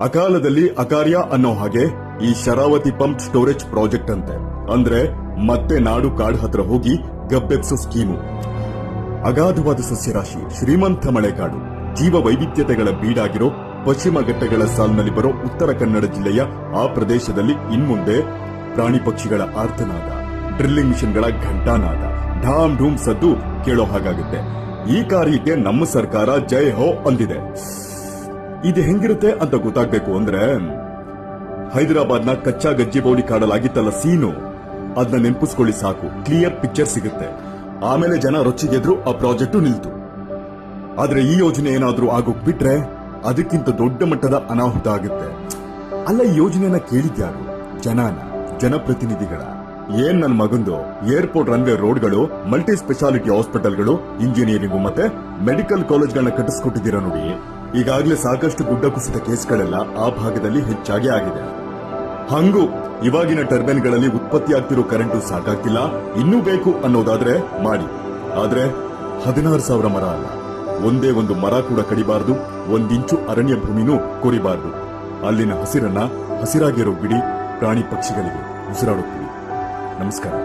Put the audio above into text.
ಅಕಾಲದಲ್ಲಿ ಅಕಾರ್ಯ ಅನ್ನೋ ಹಾಗೆ ಈ ಶರಾವತಿ ಪಂಪ್ ಸ್ಟೋರೇಜ್ ಪ್ರಾಜೆಕ್ಟ್ ಅಂತೆ. ಅಂದ್ರೆ ಮತ್ತೆ ನಾಡು ಕಾಡ್ ಹತ್ರ ಹೋಗಿ ಗಬ್ಬೆಪ್ಸೋ ಸ್ಕೀಮು. ಅಗಾಧವಾದ ಸಸ್ಯರಾಶಿ, ಶ್ರೀಮಂತ ಮಳೆಕಾಡು, ಜೀವ ವೈವಿಧ್ಯತೆಗಳ ಬೀಡಾಗಿರೋ ಪಶ್ಚಿಮ ಘಟ್ಟಗಳ ಸಾಲಿನಲ್ಲಿ ಬರೋ ಉತ್ತರ ಕನ್ನಡ ಜಿಲ್ಲೆಯ ಆ ಪ್ರದೇಶದಲ್ಲಿ ಇನ್ಮುಂದೆ ಪ್ರಾಣಿ ಪಕ್ಷಿಗಳ ಆರ್ತನಾದ, ಡ್ರಿಲ್ಲಿಂಗ್ ಮಿಷನ್ಗಳ ಘಂಟಾನಾದ, ಢಾಮ್ ಢೂಮ್ ಸದ್ದು ಕೇಳೋ ಹಾಗಾಗುತ್ತೆ. ಈ ಕಾರ್ಯಕ್ಕೆ ನಮ್ಮ ಸರ್ಕಾರ ಜೈ ಹೋ ಅಂದಿದೆ. ಇದು ಹೆಂಗಿರುತ್ತೆ ಅಂತ ಗೊತ್ತಾಗ್ಬೇಕು ಅಂದ್ರೆ ಹೈದರಾಬಾದ್ನ ಕಚ್ಚಾ ಗಜ್ಜಿಬೌಲಿ ಕಾಡಲಾಗಿತ್ತಲ್ಲ ಸೀನು, ಅದನ್ನ ನೆನಪಿಸ್ಕೊಳ್ಳಿ ಸಾಕು, ಕ್ಲಿಯರ್ ಪಿಕ್ಚರ್ ಸಿಗುತ್ತೆ. ಆಮೇಲೆ ಜನ ರೊಚ್ಚಿಗೆದ್ರು ಆ ಪ್ರಾಜೆಕ್ಟು ನಿಲ್ತು. ಆದ್ರೆ ಈ ಯೋಜನೆ ಏನಾದ್ರೂ ಆಗೋಗ್ ಬಿಟ್ರೆ ಅದಕ್ಕಿಂತ ದೊಡ್ಡ ಮಟ್ಟದ ಅನಾಹುತ ಆಗುತ್ತೆ. ಅಲ್ಲ, ಈ ಯೋಜನೆಯನ್ನ ಕೇಳಿದ್ಯಾರು? ಜನಪ್ರತಿನಿಧಿಗಳ. ಏನ್ ನನ್ ಮಗಂದು ಏರ್ಪೋರ್ಟ್ ರನ್ವೇ ರೋಡ್ಗಳು, ಮಲ್ಟಿ ಸ್ಪೆಷಾಲಿಟಿ ಹಾಸ್ಪಿಟಲ್ಗಳು, ಇಂಜಿನಿಯರಿಂಗ್ ಮತ್ತೆ ಮೆಡಿಕಲ್ ಕಾಲೇಜ್ಗಳನ್ನ ಕಟ್ಟಿಸ್ಕೊಟ್ಟಿದ್ದೀರಾ ನೋಡಿ. ಈಗಾಗಲೇ ಸಾಕಷ್ಟು ಗುಡ್ಡ ಕುಸಿತ ಕೇಸ್ಗಳೆಲ್ಲ ಆ ಭಾಗದಲ್ಲಿ ಹೆಚ್ಚಾಗಿ ಆಗಿದೆ. ಹಂಗೂ ಇವಾಗಿನ ಟರ್ಬೈನ್ಗಳಲ್ಲಿ ಉತ್ಪತ್ತಿಯಾಗ್ತಿರೋ ಕರೆಂಟು ಸಾಕಾಗ್ತಿಲ್ಲ, ಇನ್ನೂ ಬೇಕು ಅನ್ನೋದಾದ್ರೆ ಮಾಡಿ. ಆದ್ರೆ 16,000 ಮರ ಅಲ್ಲ, ಒಂದೇ ಒಂದು ಮರ ಕೂಡ ಕಡಿಬಾರದು, 1 ಇಂಚು ಅರಣ್ಯ ಭೂಮಿನೂ ಕೊರಿಬಾರದು. ಅಲ್ಲಿನ ಹಸಿರನ್ನ ಹಸಿರಾಗಿರೋ ಬಿಡಿ, ಪ್ರಾಣಿ ಪಕ್ಷಿಗಳಿಗೆ ಉಸಿರಾಡುತ್ತೀವಿ. ನಮಸ್ಕಾರ.